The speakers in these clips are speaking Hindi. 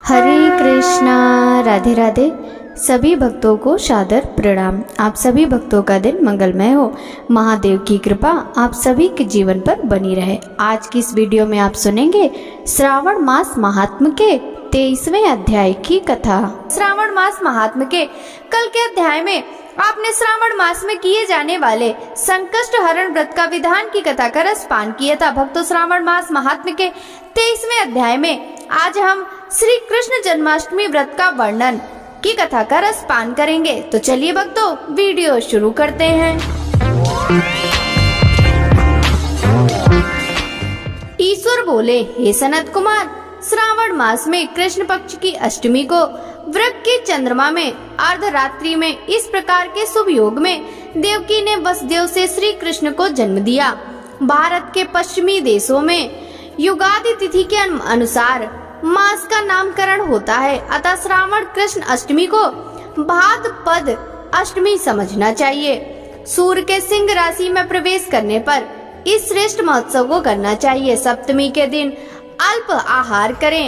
हरे कृष्णा। राधे राधे। सभी भक्तों को सादर प्रणाम। आप सभी भक्तों का दिन मंगलमय हो। महादेव की कृपा आप सभी के जीवन पर बनी रहे। आज की इस वीडियो में आप सुनेंगे श्रावण मास महात्म के 23वें अध्याय की कथा। श्रावण मास महात्म के कल के अध्याय में आपने श्रावण मास में किए जाने वाले संकष्ट हरण व्रत का विधान की कथा का रसपान किया था। भक्तों, श्रावण मास महात्म के 23वें अध्याय में आज हम श्री कृष्ण जन्माष्टमी व्रत का वर्णन की कथा का रसपान करेंगे। तो चलिए भक्तों, वीडियो शुरू करते हैं। ईश्वर बोले, हे सनत कुमार, श्रावण मास में कृष्ण पक्ष की अष्टमी को वृक के चंद्रमा में अर्धरात्रि में इस प्रकार के शुभ योग में देवकी ने वसुदेव से श्री कृष्ण को जन्म दिया। भारत के पश्चिमी देशों में युगादि तिथि के अनुसार मास का नामकरण होता है, अतः श्रावण कृष्ण अष्टमी को भाद्रपद अष्टमी समझना चाहिए। सूर्य के सिंह राशि में प्रवेश करने पर इस श्रेष्ठ महोत्सव को करना चाहिए। सप्तमी के दिन अल्प आहार करें।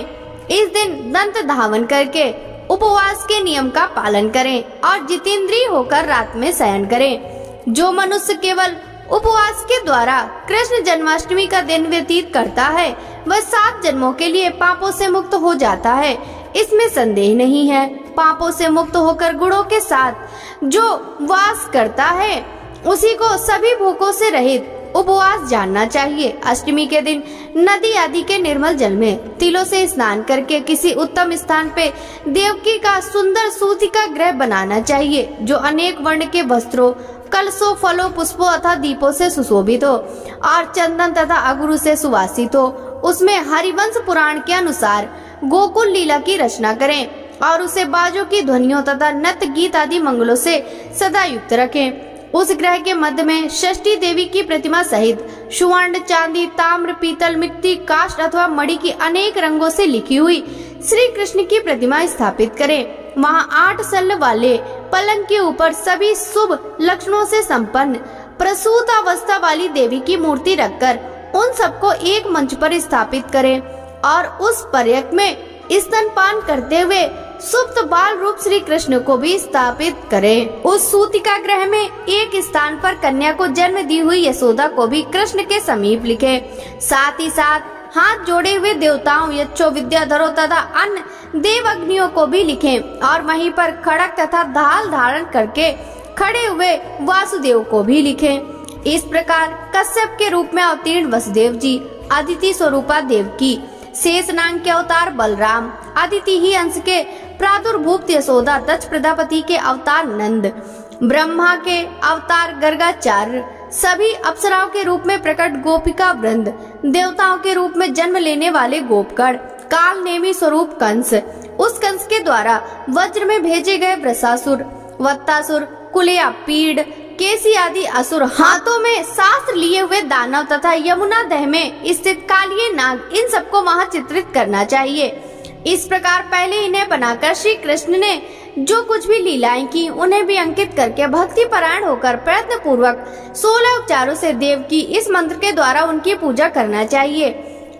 इस दिन दंत धावन करके उपवास के नियम का पालन करें और जितेंद्रिय होकर रात में शयन करें। जो मनुष्य केवल उपवास के द्वारा कृष्ण जन्माष्टमी का दिन व्यतीत करता है, वह 7 जन्मों के लिए पापों से मुक्त हो जाता है, इसमें संदेह नहीं है। पापों से मुक्त होकर गुणों के साथ जो वास करता है, उसी को सभी भूखों से रहित उपवास जानना चाहिए। अष्टमी के दिन नदी आदि के निर्मल जल में तिलों से स्नान करके किसी उत्तम स्थान पे देवकी का सुंदर सूतिका ग्रह बनाना चाहिए, जो अनेक वर्ण के वस्त्रों, कलशों, फलों, पुष्पों अथवा दीपों से सुशोभित हो और चंदन तथा अगरू से सुवासित हो। उसमें हरिवंश पुराण के अनुसार गोकुल लीला की रचना करें और उसे बाजों की ध्वनियों तथा नृत्य गीत आदि मंगलों से सदा युक्त रखें। उस ग्रह के मध्य में षष्ठी देवी की प्रतिमा सहित सुवर्ण, चांदी, ताम्र, पीतल, मिट्टी, काष्ठ अथवा मणि की अनेक रंगों से लिखी हुई श्री कृष्ण की प्रतिमा स्थापित करें। वहाँ 8 सल्ल वाले पलंग के ऊपर सभी शुभ लक्षणों से संपन्न प्रसूत अवस्था वाली देवी की मूर्ति रखकर उन सबको एक मंच पर स्थापित करें और उस पर्यक में स्तनपान करते हुए सुप्त बाल रूप श्री कृष्ण को भी स्थापित करें। उस सूतिका ग्रह में एक स्थान पर कन्या को जन्म दी हुई यशोदा को भी कृष्ण के समीप लिखे। साथ ही साथ हाथ जोड़े हुए देवताओं, यक्षों, विद्याधरों तथा अन्य देव अग्नियों को भी लिखें और वहीं पर खड़ग तथा ढाल धारण करके खड़े हुए वासुदेव को भी लिखें। इस प्रकार कश्यप के रूप में अवतीर्ण वसुदेव जी, अदिति स्वरूपा देवकी, शेषनाग के अवतार बलराम, अदिति ही अंश के प्रादुर्भूत यशोदा, दक्ष प्रजापति के अवतार नंद, ब्रह्मा के अवतार गर्गाचार्य, सभी अप्सराओं के रूप में प्रकट गोपिका वृंद, देवताओं के रूप में जन्म लेने वाले गोपगण, काल नेमी स्वरूप कंस, उस कंस के द्वारा वज्र में भेजे गए वृषासुर, वत्तासुर, कुलिया, पीड़, केसी आदि असुर, हाथों में शास्त्र लिए हुए दानव तथा यमुना दह में स्थित कालिये नाग, इन सबको वहाँ चित्रित करना चाहिए। इस प्रकार पहले इन्हें बनाकर श्री कृष्ण ने जो कुछ भी लीलाएं की, उन्हें भी अंकित करके भक्ति परायण होकर प्रयत्न पूर्वक 16 उपचारों से देव की इस मंत्र के द्वारा उनकी पूजा करना चाहिए।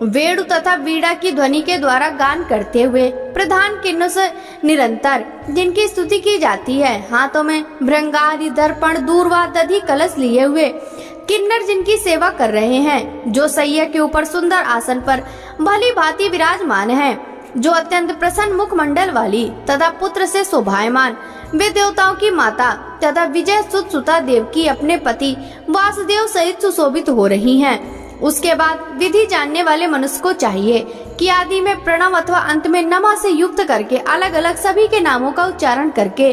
वेणु तथा वीणा की ध्वनि के द्वारा गान करते हुए प्रधान किन्नों से निरंतर जिनकी स्तुति की जाती है, हाथों में भृंगादि, दर्पण, दूर्वा, दधि, कलश लिए हुए किन्नर जिनकी सेवा कर रहे हैं, जो सैया के ऊपर सुंदर आसन पर भली भांति विराजमान है, जो अत्यंत प्रसन्न मुखमंडल वाली तथा पुत्र से शोभायमान, वे देवताओं की माता तथा विजय सुत सुता देवकी अपने पति वासुदेव सहित सुशोभित हो रही हैं। उसके बाद विधि जानने वाले मनुष्य को चाहिए कि आदि में प्रणव अथवा अंत में नमः से युक्त करके अलग अलग सभी के नामों का उच्चारण करके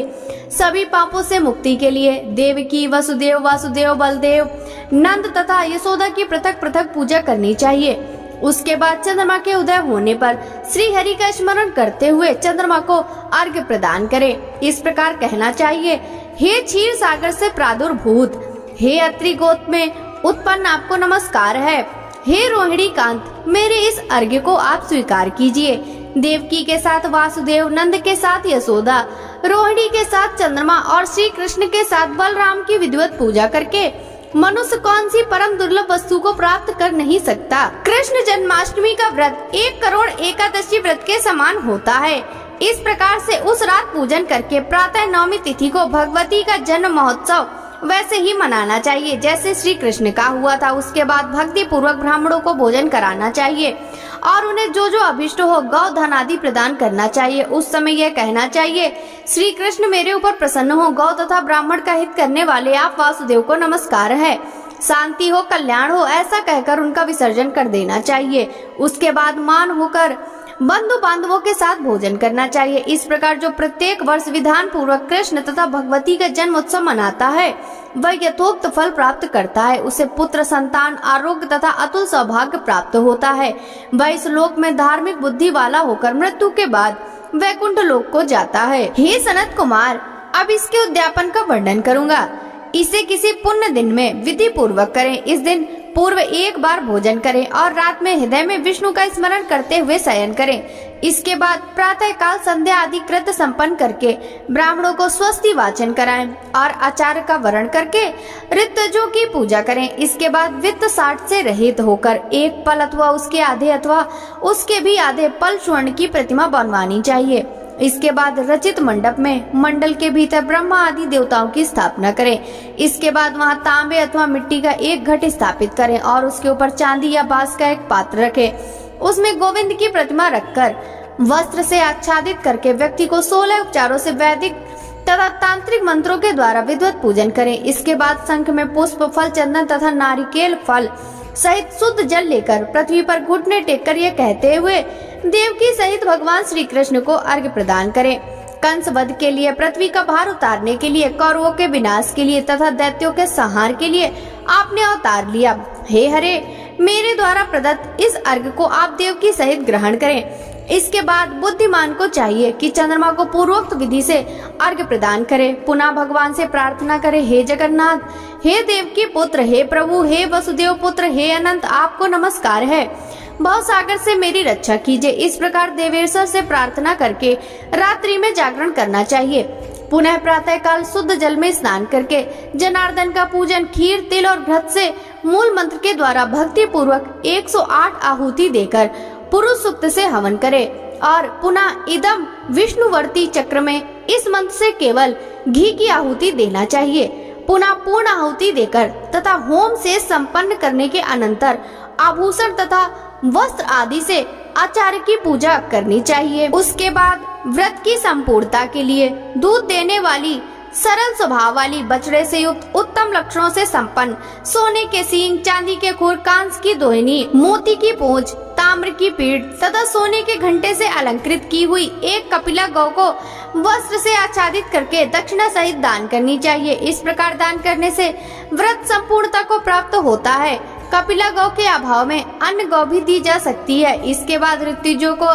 सभी पापों से मुक्ति के लिए देवकी, वसुदेव, वासुदेव, बलदेव, नंद तथा यशोदा की पृथक पृथक पूजा करनी चाहिए। उसके बाद चंद्रमा के उदय होने पर श्री हरि का स्मरण करते हुए चंद्रमा को अर्घ्य प्रदान करें। इस प्रकार कहना चाहिए, हे क्षीर सागर से प्रादुर्भूत, हे अत्रि गोत्र में उत्पन्न आपको नमस्कार है। हे रोहिणी कांत, मेरे इस अर्घ्य को आप स्वीकार कीजिए। देवकी के साथ वासुदेव, नंद के साथ यशोदा, रोहिणी के साथ चंद्रमा और श्री कृष्ण के साथ बलराम की विधिवत पूजा करके मनुष्य कौन सी परम दुर्लभ वस्तु को प्राप्त कर नहीं सकता। कृष्ण जन्माष्टमी का व्रत 1 करोड़ एकादशी व्रत के समान होता है। इस प्रकार से उस रात पूजन करके प्रातः नवमी तिथि को भगवती का जन्म महोत्सव वैसे ही मनाना चाहिए जैसे श्री कृष्ण का हुआ था। उसके बाद भक्ति पूर्वक ब्राह्मणों को भोजन कराना चाहिए और उन्हें जो जो अभिष्ट हो गौ धन आदि प्रदान करना चाहिए। उस समय यह कहना चाहिए, श्री कृष्ण मेरे ऊपर प्रसन्न हो, गौ तथा ब्राह्मण का हित करने वाले आप वासुदेव को नमस्कार है, शांति हो, कल्याण हो, ऐसा कहकर उनका विसर्जन कर देना चाहिए। उसके बाद मान होकर बंधु बांधवों के साथ भोजन करना चाहिए। इस प्रकार जो प्रत्येक वर्ष विधान पूर्वक कृष्ण तथा भगवती का जन्म उत्सव मनाता है वह यथोक्त फल प्राप्त करता है। उसे पुत्र, संतान, आरोग्य तथा अतुल सौभाग्य प्राप्त होता है। वह इस लोक में धार्मिक बुद्धि वाला होकर मृत्यु के बाद वैकुंठ लोक को जाता है। हे सनत कुमार, अब इसके उद्यापन का वर्णन करूंगा। इसे किसी पुण्य दिन में विधि पूर्वक करें। इस दिन पूर्व 1 बार भोजन करें और रात में हृदय में विष्णु का स्मरण करते हुए शयन करें। इसके बाद प्रातः काल संध्या आदि कृत्य संपन्न करके ब्राह्मणों को स्वस्ति वाचन कराएं और आचार्य का वरण करके ऋतजों की पूजा करें। इसके बाद वित्त 60 से रहित होकर 1 पल अथवा उसके आधे अथवा उसके भी आधे पल स्वर्ण की प्रतिमा बनवानी चाहिए। इसके बाद रचित मंडप में मंडल के भीतर ब्रह्मा आदि देवताओं की स्थापना करें। इसके बाद वहां तांबे अथवा मिट्टी का एक घट स्थापित करें और उसके ऊपर चांदी या बांस का एक पात्र रखें। उसमें गोविंद की प्रतिमा रखकर वस्त्र से आच्छादित करके व्यक्ति को 16 उपचारों से वैदिक तथा तांत्रिक मंत्रों के द्वारा विधिवत पूजन करें। इसके बाद शंख में पुष्प, फल, चंदन तथा नारिकेल फल सहित शुद्ध जल लेकर पृथ्वी पर घुटने टेककर यह कहते हुए देवकी सहित भगवान श्री कृष्ण को अर्घ्य प्रदान करें। कंस वध के लिए, पृथ्वी का भार उतारने के लिए, कौरवों के विनाश के लिए तथा दैत्यों के संहार के लिए आपने अवतार लिया। हे हरे, मेरे द्वारा प्रदत्त इस अर्घ्य को आप देवकी सहित ग्रहण करें। इसके बाद बुद्धिमान को चाहिए कि चंद्रमा को पूर्वोक्त विधि से अर्घ्य प्रदान करे। पुनः भगवान से प्रार्थना करे, हे जगन्नाथ, हे देवकी पुत्र, हे प्रभु, हे वसुदेव पुत्र, हे अनंत, आपको नमस्कार है, भवसागर से मेरी रक्षा कीजिए। इस प्रकार देवेश्वर से प्रार्थना करके रात्रि में जागरण करना चाहिए। पुनः प्रातः काल शुद्ध जल में स्नान करके जनार्दन का पूजन खीर, तिल और घृत से मूल मंत्र के द्वारा भक्ति पूर्वक 108 आहुति देकर पुरुष सूक्त से हवन करे और पुनः इदम विष्णुवर्ती चक्र में इस मंत्र से केवल घी की आहुति देना चाहिए। पुनः पूर्ण आहुति देकर तथा होम से संपन्न करने के अनंतर आभूषण तथा वस्त्र आदि से आचार्य की पूजा करनी चाहिए। उसके बाद व्रत की संपूर्णता के लिए दूध देने वाली, सरल स्वभाव वाली, बछड़े से युक्त, उत्तम लक्षणों से संपन्न, सोने के सींग, चांदी के खुर, कांस की दोहिनी, मोती की पूंछ, ताम्र की पीठ तथा सोने के घंटे से अलंकृत की हुई एक कपिला गौ को वस्त्र से आच्छादित करके दक्षिणा सहित दान करनी चाहिए। इस प्रकार दान करने से व्रत संपूर्णता को प्राप्त होता है। कपिला गौ के अभाव में अन्य गौ भी दी जा सकती है। इसके बाद ऋतुजों को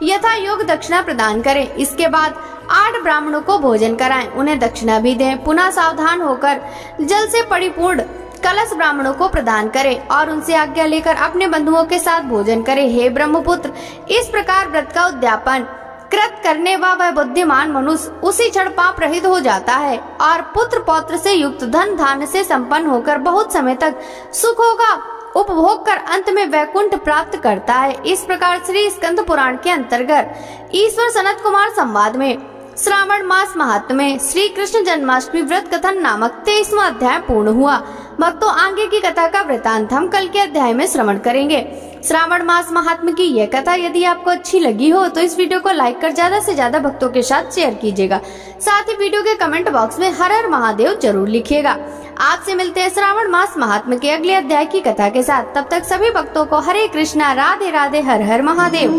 यथा योग दक्षिणा प्रदान करें। इसके बाद 8 ब्राह्मणों को भोजन कराएं, उन्हें दक्षिणा भी दें। पुनः सावधान होकर जल से परिपूर्ण कलश ब्राह्मणों को प्रदान करें और उनसे आज्ञा लेकर अपने बंधुओं के साथ भोजन करें। हे ब्रह्मपुत्र, इस प्रकार व्रत का उद्यापन कृत करने वह बुद्धिमान मनुष्य उसी क्षण पाप रहित हो जाता है और पुत्र पौत्र से युक्त, धन धान्य से संपन्न होकर बहुत समय तक सुखों का उपभोग कर अंत में वैकुंठ प्राप्त करता है। इस प्रकार श्री स्कंद पुराण के अंतर्गत ईश्वर सनत कुमार संवाद में श्रावण मास महात्म्य में श्री कृष्ण जन्माष्टमी व्रत कथन नामक 23वां अध्याय पूर्ण हुआ। भक्तों, आगे की कथा का वृतांत हम कल के अध्याय में श्रवण करेंगे। श्रावण मास महात्म्य की यह कथा यदि आपको अच्छी लगी हो तो इस वीडियो को लाइक कर ज्यादा से ज्यादा भक्तों के साथ शेयर कीजिएगा। साथ ही वीडियो के कमेंट बॉक्स में हर हर महादेव जरूर लिखिएगा। आपसे मिलते हैं श्रावण मास महात्म्य के अगले अध्याय की कथा के साथ। तब तक सभी भक्तों को हरे कृष्णा, राधे राधे, हर हर महादेव।